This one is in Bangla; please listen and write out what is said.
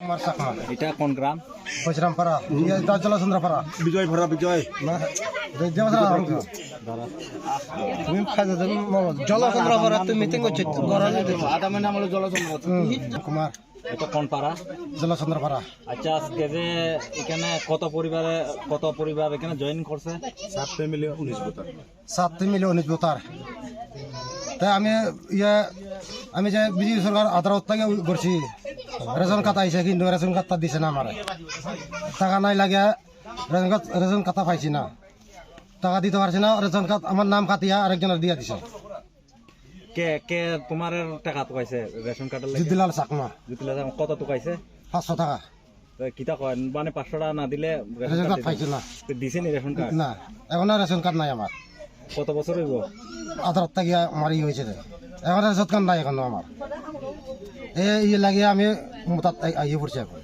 আমার শাখা এটা কোন গ্রাম? বৈশরামপাড়া জলচন্দ্রপাড়া বিজয় ভরা বিজয় না তুমি জলচন্দ্রপাড়া তুমি মিটিং করছো আদা মানে আমলো জলচন্দ্র কুমার এটা কোন পাড়া? জলচন্দ্রপাড়া। আচ্ছা, আজকে যে এখানে কত পরিবার এখানে জয়েন করছে? 7 ফ্যামিলি 19 ভোটার 7 মিলে 19 ভোটার। তাই আমি যে বিজেপি সরকার আদালত থেকে করছি রেশন কার্ড আইসে, কিন্তু রেশন কার্ডটা দিছে না আমার টাকা নাই লাগে রেশন কার্ডটা পাইছি না, টাকা দিতে পারছি না। রেশন কার্ড আমার নাম কাটিয়া আরেকজনের দিয়া দিছে। কে তোমার টাকা টুকাইছে রেশন কার্ডের লাগে? জিদ্দিলাল চাকমা কত টুকাইছে? 500 টাকা। কিতা কয় মানে 500 টাকা না দিলে রেশন কার্ড পাইছি না। দিছে নি রেশন কার্ড? না, এখন রেশন কার্ড নাই আমার। কত বছর হইব? আদালত থেকে আমার হয়েছে, এখন রেশন কার্ড নাই এখনো আমার। এই লাগিয়ে আমি তাত আইয়ে পড়ছি এখন।